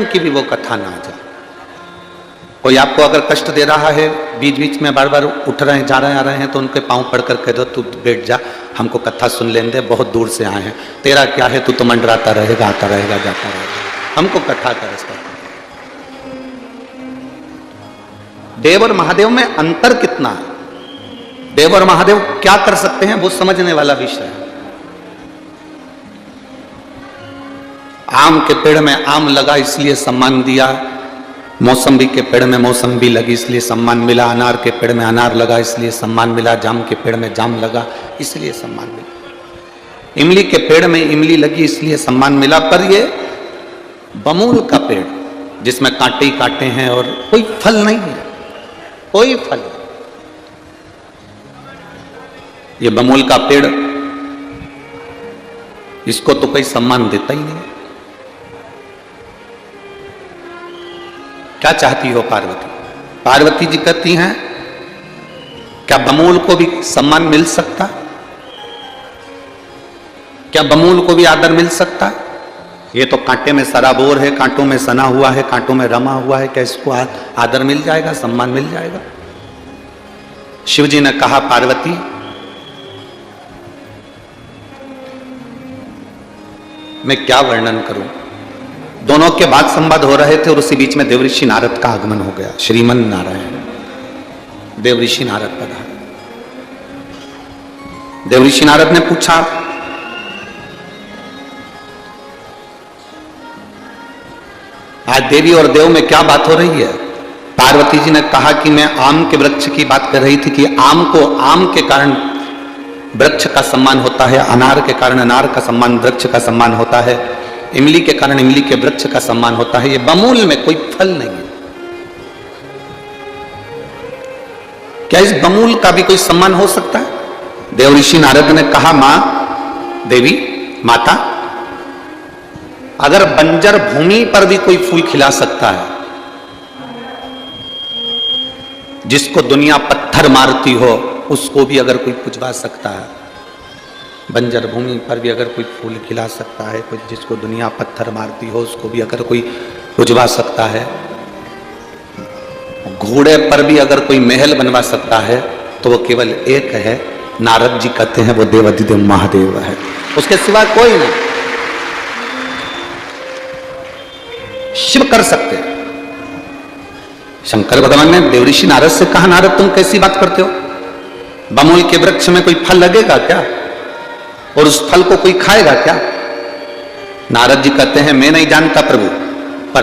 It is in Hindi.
की भी वो कथा ना जाए। कोई आपको अगर कष्ट दे रहा है, बीच बीच में बार बार उठ रहे हैं, जा रहे हैं, आ रहे हैं, तो उनके पांव पड़कर कह दो तू बैठ जा, हमको कथा सुन लेने दे, बहुत दूर से आए हैं, तेरा क्या है, तू तो मंडराता रहेगा, आता रहेगा, जाता रहेगा, हमको कथा का रास्ता। देव और महादेव में अंतर कितना है, देव और महादेव क्या कर सकते हैं, वो समझने वाला विषय है। आम के पेड़ में आम लगा इसलिए सम्मान दिया, मौसम्बी के पेड़ में मौसम्बी लगी इसलिए सम्मान मिला, अनार के पेड़ में अनार लगा इसलिए सम्मान मिला, जाम के पेड़ में जाम लगा इसलिए सम्मान मिला, इमली के पेड़ में इमली लगी इसलिए सम्मान मिला। पर ये बमूल का पेड़ जिसमें कांटे ही कांटे हैं और कोई फल नहीं है, कोई फल नहीं। ये बमूल का पेड़, इसको तो कोई सम्मान देता ही नहीं। क्या चाहती हो पार्वती? पार्वती जी कहती हैं क्या बमूल को भी सम्मान मिल सकता है? क्या बमूल को भी आदर मिल सकता है? ये तो कांटे में सराबोर है, कांटों में सना हुआ है, कांटों में रमा हुआ है, क्या इसको आदर मिल जाएगा, सम्मान मिल जाएगा? शिव जी ने कहा पार्वती मैं क्या वर्णन करूं। दोनों के बाद संवाद हो रहे थे और उसी बीच में देवऋषि नारद का आगमन हो गया। श्रीमन नारायण, देवऋषि नारद पधारे। देवऋषि नारद ने पूछा आज देवी और देव में क्या बात हो रही है? पार्वती जी ने कहा कि मैं आम के वृक्ष की बात कर रही थी कि आम को आम के कारण वृक्ष का सम्मान होता है, अनार के कारण अनार का सम्मान, वृक्ष का सम्मान होता है, इमली के कारण इमली के वृक्ष का सम्मान होता है। ये बमूल में कोई फल नहीं है। क्या इस बमूल का भी कोई सम्मान हो सकता है? देवऋषि नारद ने कहा मां, देवी, माता, अगर बंजर भूमि पर भी कोई फूल खिला सकता है, जिसको दुनिया पत्थर मारती हो उसको भी अगर कोई पुजवा सकता है, बंजर भूमि पर भी अगर कोई फूल खिला सकता है, कोई जिसको दुनिया पत्थर मारती हो उसको भी अगर कोई पुजवा सकता है, घोड़े पर भी अगर कोई महल बनवा सकता है, तो वो केवल एक है, नारद जी कहते हैं वो देवाधिदेव महादेव है, उसके सिवा कोई नहीं। शिव कर सकते हैं। शंकर भगवान ने देवऋषि नारद से कहा नारद तुम कैसी बात करते हो, बमूल के वृक्ष में कोई फल लगेगा क्या, और उस फल को कोई खाएगा क्या? नारद जी कहते हैं मैं नहीं जानता प्रभु,